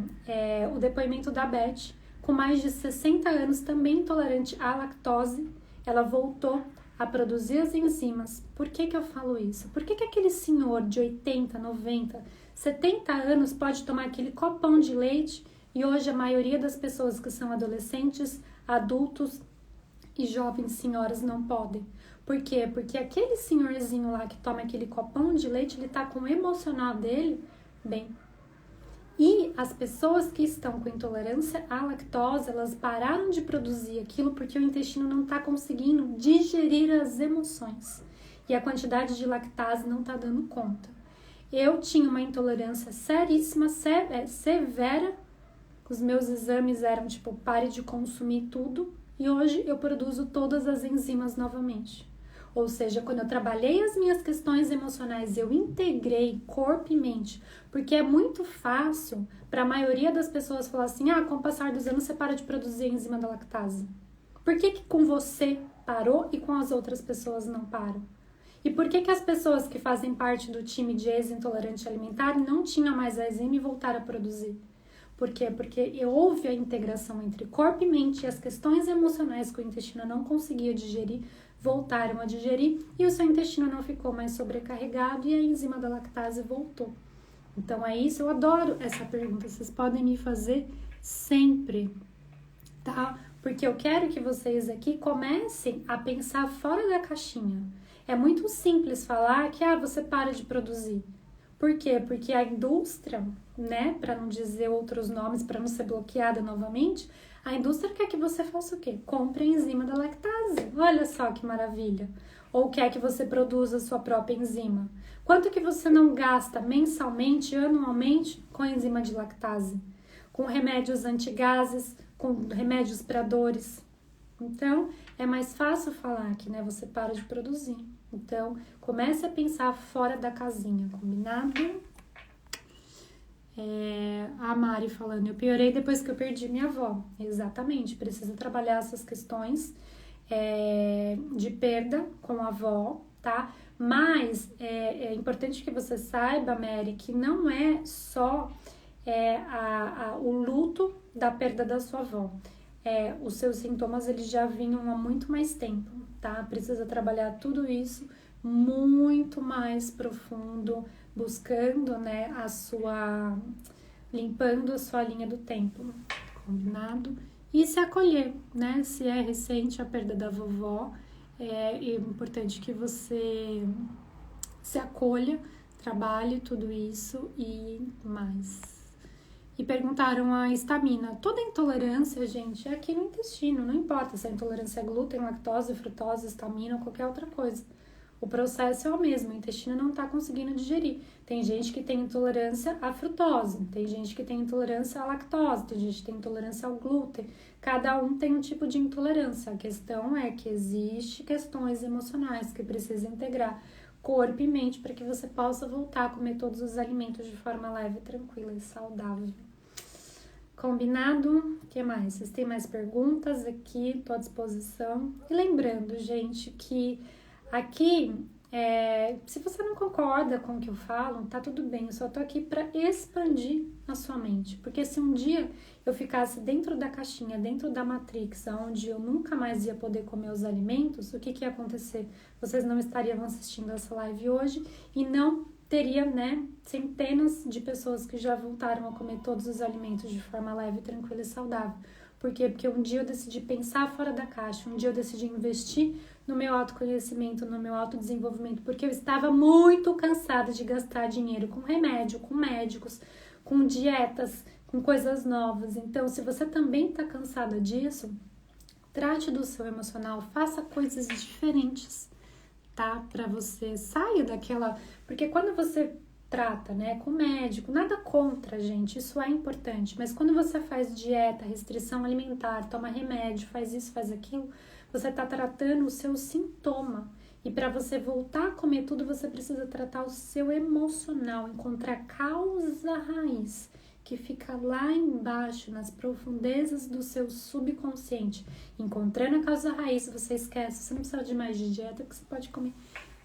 o depoimento da Beth, com mais de 60 anos, também intolerante à lactose. Ela voltou a produzir as enzimas. Por que eu falo isso? Por que aquele senhor de 80, 90, 70 anos pode tomar aquele copão de leite e hoje a maioria das pessoas que são adolescentes, adultos e jovens senhoras não podem? Por quê? Porque aquele senhorzinho lá que toma aquele copão de leite, ele tá com o emocional dele bem. E as pessoas que estão com intolerância à lactose, elas pararam de produzir aquilo porque o intestino não está conseguindo digerir as emoções. E a quantidade de lactase não está dando conta. Eu tinha uma intolerância seríssima, severa. Os meus exames eram tipo, pare de consumir tudo. E hoje eu produzo todas as enzimas novamente. Ou seja, quando eu trabalhei as minhas questões emocionais, eu integrei corpo e mente, porque é muito fácil para a maioria das pessoas falar assim, com o passar dos anos você para de produzir a enzima da lactase. Por que com você parou e com as outras pessoas não param? E por que as pessoas que fazem parte do time de ex-intolerante alimentar não tinham mais a enzima e voltaram a produzir? Por quê? Porque houve a integração entre corpo e mente e as questões emocionais que o intestino não conseguia digerir voltaram a digerir e o seu intestino não ficou mais sobrecarregado e a enzima da lactase voltou. Então é isso, eu adoro essa pergunta, vocês podem me fazer sempre, tá? Porque eu quero que vocês aqui comecem a pensar fora da caixinha. É muito simples falar que você para de produzir. Por quê? Porque a indústria, né, para não dizer outros nomes, para não ser bloqueada novamente, a indústria quer que você faça o quê? Compre a enzima da lactase. Olha só que maravilha. Ou quer que você produza a sua própria enzima. Quanto que você não gasta mensalmente, anualmente, com a enzima de lactase? Com remédios antigases, com remédios para dores. Então, é mais fácil falar que, né, você para de produzir. Então, comece a pensar fora da casinha, combinado? A Mari falando, eu piorei depois que eu perdi minha avó. Exatamente, precisa trabalhar essas questões de perda com a avó, tá? Mas é importante que você saiba, Mary, que não é só o luto da perda da sua avó. Os seus sintomas eles já vinham há muito mais tempo, tá? Precisa trabalhar tudo isso muito mais profundo, buscando, né, limpando a sua linha do tempo, combinado? E se acolher, né? Se é recente a perda da vovó, é importante que você se acolha, trabalhe tudo isso e mais. E perguntaram a estamina. Toda intolerância, gente, é aqui no intestino. Não importa se é intolerância a glúten, lactose, frutose, estamina ou qualquer outra coisa. O processo é o mesmo, o intestino não está conseguindo digerir. Tem gente que tem intolerância à frutose, tem gente que tem intolerância à lactose, tem gente que tem intolerância ao glúten. Cada um tem um tipo de intolerância. A questão é que existe questões emocionais que precisam integrar corpo e mente para que você possa voltar a comer todos os alimentos de forma leve, tranquila e saudável. Combinado? O que mais? Vocês têm mais perguntas aqui? Estou à disposição. E lembrando, gente, que aqui, se você não concorda com o que eu falo, tá tudo bem. Eu só tô aqui para expandir a sua mente. Porque se um dia eu ficasse dentro da caixinha, dentro da Matrix, onde eu nunca mais ia poder comer os alimentos, o que ia acontecer? Vocês não estariam assistindo essa live hoje e não teria, né, centenas de pessoas que já voltaram a comer todos os alimentos de forma leve, tranquila e saudável. Por quê? Porque um dia eu decidi pensar fora da caixa, um dia eu decidi investir no meu autoconhecimento, no meu autodesenvolvimento, porque eu estava muito cansada de gastar dinheiro com remédio, com médicos, com dietas, com coisas novas. Então, se você também está cansada disso, trate do seu emocional, faça coisas diferentes, tá? Para você sair daquela... Porque quando você trata, né, com médico, nada contra, gente, isso é importante, mas quando você faz dieta, restrição alimentar, toma remédio, faz isso, faz aquilo, você está tratando o seu sintoma. E para você voltar a comer tudo, você precisa tratar o seu emocional, encontrar a causa raiz, que fica lá embaixo, nas profundezas do seu subconsciente. Encontrando a causa raiz, você esquece, você não precisa de mais de dieta, porque você pode comer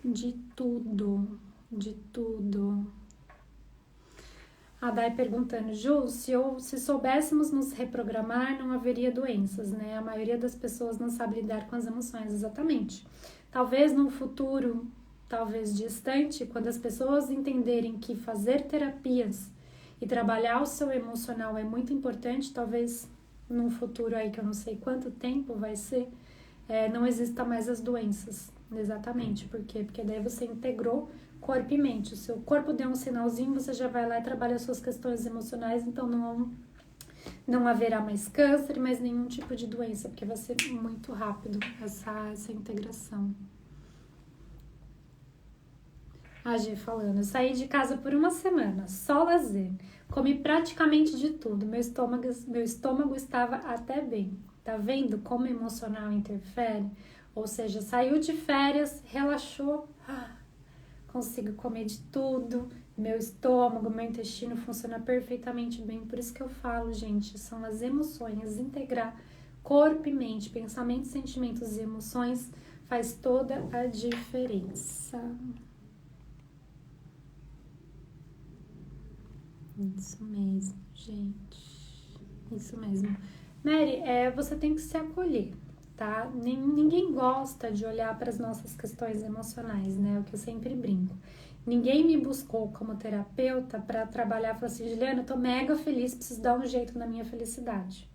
de tudo. De tudo. A Dai perguntando, Ju, se soubéssemos nos reprogramar, não haveria doenças, né? A maioria das pessoas não sabe lidar com as emoções, exatamente. Talvez num futuro, talvez distante, quando as pessoas entenderem que fazer terapias e trabalhar o seu emocional é muito importante, talvez num futuro aí que eu não sei quanto tempo vai ser, não exista mais as doenças. Exatamente, por quê? Porque daí você integrou corpo e mente. O seu corpo deu um sinalzinho, você já vai lá e trabalha as suas questões emocionais, então não haverá mais câncer, mais nenhum tipo de doença, porque vai ser muito rápido essa integração. A G falando, saí de casa por uma semana, só lazer, comi praticamente de tudo, meu estômago estava até bem. Tá vendo como o emocional interfere? Ou seja, saiu de férias, relaxou, consigo comer de tudo, meu estômago, meu intestino funciona perfeitamente bem. Por isso que eu falo, gente, são as emoções, integrar corpo e mente, pensamentos, sentimentos e emoções faz toda a diferença. Isso mesmo, gente. Isso mesmo. Mary, você tem que se acolher, tá? Ninguém gosta de olhar para as nossas questões emocionais, né? É o que eu sempre brinco. Ninguém me buscou como terapeuta para trabalhar e falar assim, Juliana, eu tô mega feliz, preciso dar um jeito na minha felicidade,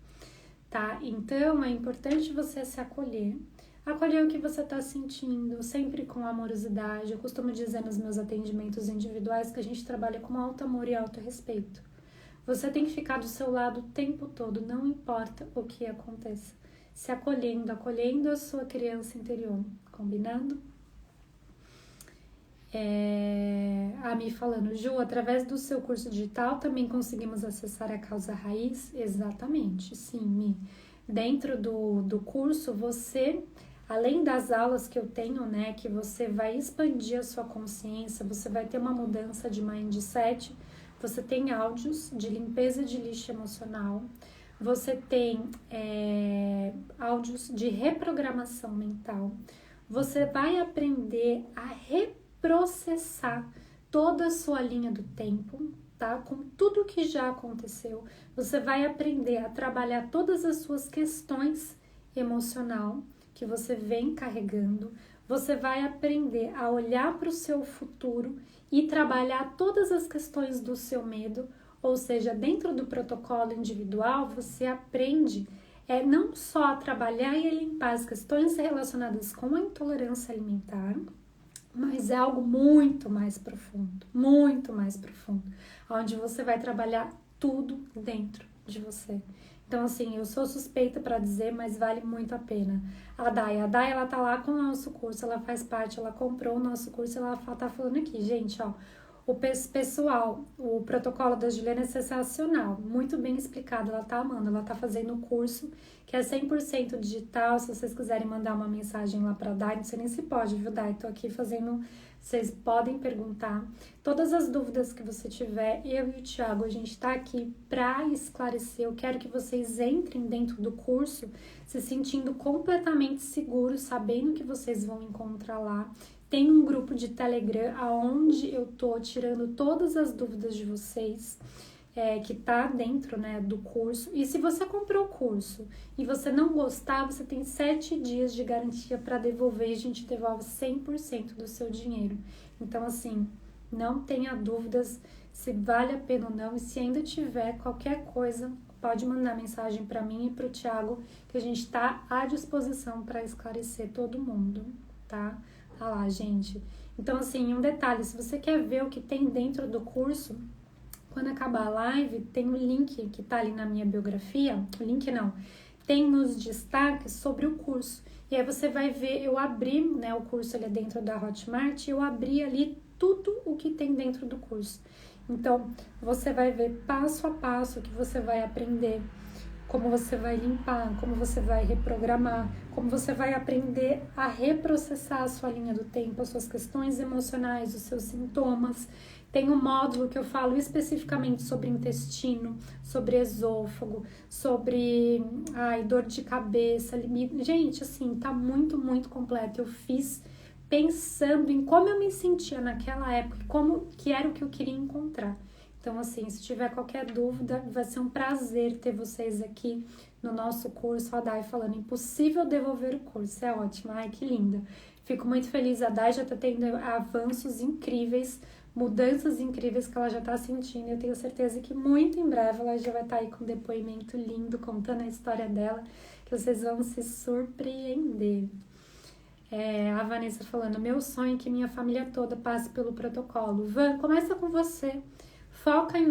tá? Então, é importante você se acolher. Acolher o que você tá sentindo, sempre com amorosidade. Eu costumo dizer nos meus atendimentos individuais que a gente trabalha com alto amor e alto respeito. Você tem que ficar do seu lado o tempo todo, não importa o que aconteça. Se acolhendo a sua criança interior, combinando? A Mi falando, Ju, através do seu curso digital também conseguimos acessar a causa raiz? Exatamente, sim, Mi. Dentro do curso, você, além das aulas que eu tenho, né, que você vai expandir a sua consciência, você vai ter uma mudança de mindset, você tem áudios de limpeza de lixo emocional, você tem áudios de reprogramação mental, você vai aprender a reprocessar toda a sua linha do tempo, tá? Com tudo que já aconteceu, você vai aprender a trabalhar todas as suas questões emocional que você vem carregando, você vai aprender a olhar para o seu futuro e trabalhar todas as questões do seu medo, ou seja, dentro do protocolo individual, você aprende não só a trabalhar e a limpar as questões relacionadas com a intolerância alimentar, mas é algo muito mais profundo, onde você vai trabalhar tudo dentro de você. Então, assim, eu sou suspeita para dizer, mas vale muito a pena. A Dai, ela tá lá com o nosso curso, ela faz parte, ela comprou o nosso curso, ela tá falando aqui, gente, ó, o pessoal, o protocolo da Juliana é sensacional, muito bem explicado, ela tá amando, ela tá fazendo o curso, que é 100% digital, se vocês quiserem mandar uma mensagem lá pra Dai, não sei nem se pode, viu, Dai, tô aqui fazendo, vocês podem perguntar, todas as dúvidas que você tiver, eu e o Thiago, a gente tá aqui pra esclarecer, eu quero que vocês entrem dentro do curso, se sentindo completamente seguros, sabendo que vocês vão encontrar lá. Tem um grupo de Telegram onde eu tô tirando todas as dúvidas de vocês, que tá dentro, né, do curso. E se você comprou o curso e você não gostar, você tem 7 dias de garantia para devolver e a gente devolve 100% do seu dinheiro. Então, assim, não tenha dúvidas se vale a pena ou não. E se ainda tiver qualquer coisa, pode mandar mensagem para mim e para o Thiago, que a gente está à disposição para esclarecer todo mundo, tá? Tá lá, gente. Então, assim, um detalhe, se você quer ver o que tem dentro do curso, quando acabar a live, tem um link que tá ali na minha biografia, o link não, tem nos destaques sobre o curso. E aí você vai ver, eu abri, né, o curso ele é dentro da Hotmart, eu abri ali tudo o que tem dentro do curso. Então, você vai ver passo a passo o que você vai aprender, como você vai limpar, como você vai reprogramar, como você vai aprender a reprocessar a sua linha do tempo, as suas questões emocionais, os seus sintomas. Tem um módulo que eu falo especificamente sobre intestino, sobre esôfago, sobre dor de cabeça, limite. Gente, assim, tá muito, muito completo. Eu fiz pensando em como eu me sentia naquela época, como que era o que eu queria encontrar. Então, assim, se tiver qualquer dúvida, vai ser um prazer ter vocês aqui no nosso curso. A Dai falando, impossível devolver o curso, é ótimo, ai, que linda. Fico muito feliz, a Dai já tá tendo avanços incríveis, mudanças incríveis que ela já tá sentindo. Eu tenho certeza que muito em breve ela já vai estar aí com um depoimento lindo, contando a história dela, que vocês vão se surpreender. A Vanessa falando, meu sonho é que minha família toda passe pelo protocolo. Van, começa com você. Foca em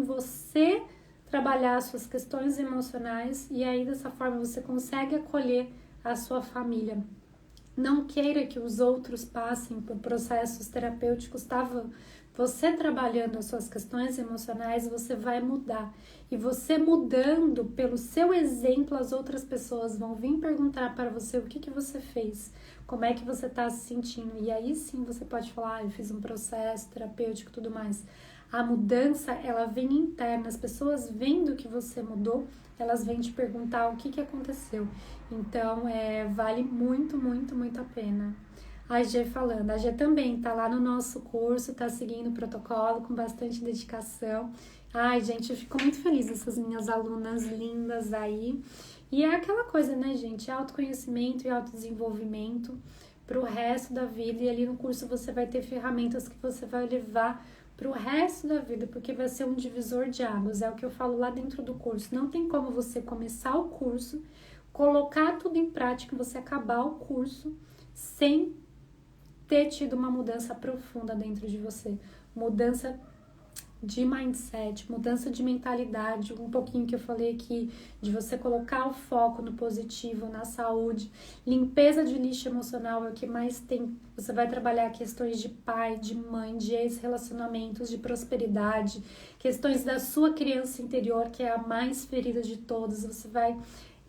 você trabalhar as suas questões emocionais e aí dessa forma você consegue acolher a sua família. Não queira que os outros passem por processos terapêuticos, tá? Você trabalhando as suas questões emocionais, você vai mudar. E você mudando pelo seu exemplo, as outras pessoas vão vir perguntar para você o que você fez, como é que você está se sentindo. E aí sim você pode falar, eu fiz um processo terapêutico e tudo mais. A mudança, ela vem interna. As pessoas vendo que você mudou, elas vêm te perguntar o que aconteceu. Então, vale muito, muito, muito a pena. A Gê falando, a Gê também tá lá no nosso curso, tá seguindo o protocolo com bastante dedicação. Ai, gente, eu fico muito feliz dessas minhas alunas lindas aí. E é aquela coisa, né, gente? Autoconhecimento e autodesenvolvimento pro resto da vida. E ali no curso você vai ter ferramentas que você vai levar pro resto da vida, porque vai ser um divisor de águas. É o que eu falo lá dentro do curso. Não tem como você começar o curso, colocar tudo em prática, você acabar o curso sem ter tido uma mudança profunda dentro de você. Mudança de mindset, mudança de mentalidade, um pouquinho que eu falei aqui, de você colocar o foco no positivo, na saúde. Limpeza de lixo emocional é o que mais tem. Você vai trabalhar questões de pai, de mãe, de ex-relacionamentos, de prosperidade, questões da sua criança interior, que é a mais ferida de todas. Você vai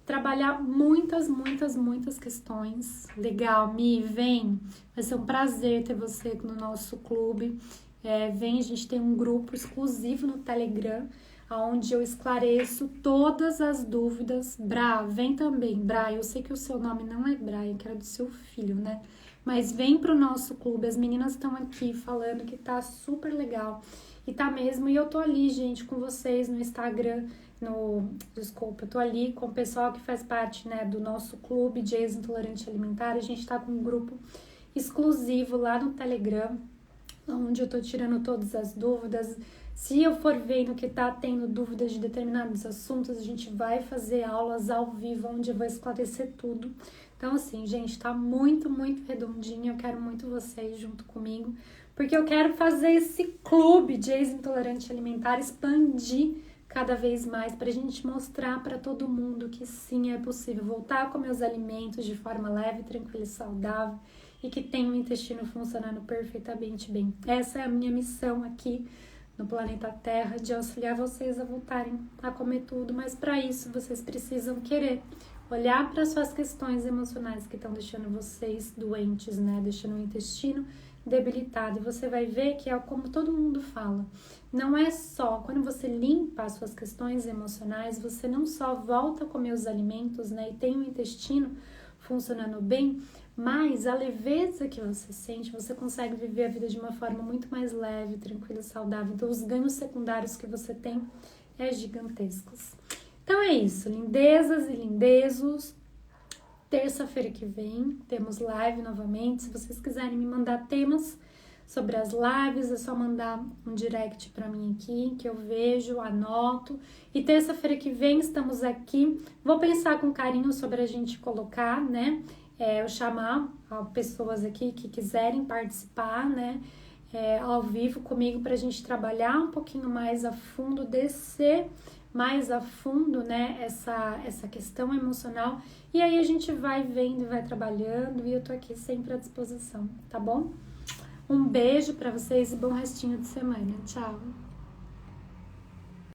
trabalhar muitas, muitas, muitas questões. Legal, Mi, vem. Vai ser um prazer ter você no nosso clube. Vem, a gente tem um grupo exclusivo no Telegram, onde eu esclareço todas as dúvidas. Bra, vem também. Bra, eu sei que o seu nome não é Brian, que era do seu filho, né? Mas vem pro nosso clube, as meninas estão aqui falando que tá super legal. E tá mesmo, e eu tô ali, gente, com vocês no Instagram, eu tô ali com o pessoal que faz parte, né, do nosso clube de ex-intolerante alimentar. A gente tá com um grupo exclusivo lá no Telegram, onde eu tô tirando todas as dúvidas. Se eu for vendo que tá tendo dúvidas de determinados assuntos, a gente vai fazer aulas ao vivo, onde eu vou esclarecer tudo. Então, assim, gente, tá muito, muito redondinho. Eu quero muito vocês junto comigo, porque eu quero fazer esse clube de ex-intolerante alimentar expandir cada vez mais, pra gente mostrar para todo mundo que sim, é possível voltar a comer os alimentos de forma leve, tranquila e saudável, e que tem o intestino funcionando perfeitamente bem. Essa é a minha missão aqui no planeta Terra, de auxiliar vocês a voltarem a comer tudo, mas para isso vocês precisam querer olhar para suas questões emocionais que estão deixando vocês doentes, né? Deixando o intestino debilitado. E você vai ver que é como todo mundo fala. Não é só, quando você limpa as suas questões emocionais, você não só volta a comer os alimentos, né? E tem o intestino funcionando bem, mas a leveza que você sente, você consegue viver a vida de uma forma muito mais leve, tranquila, saudável. Então, os ganhos secundários que você tem é gigantescos. Então, é isso. Lindezas e lindezos. Terça-feira que vem, temos live novamente. Se vocês quiserem me mandar temas sobre as lives, é só mandar um direct para mim aqui, que eu vejo, anoto. E terça-feira que vem estamos aqui. Vou pensar com carinho sobre a gente colocar, né? Eu chamar pessoas aqui que quiserem participar, né? Ao vivo comigo para a gente trabalhar um pouquinho mais a fundo, descer mais a fundo, né, essa questão emocional, e aí a gente vai vendo e vai trabalhando, e eu tô aqui sempre à disposição, tá bom? Um beijo para vocês e bom restinho de semana. Tchau!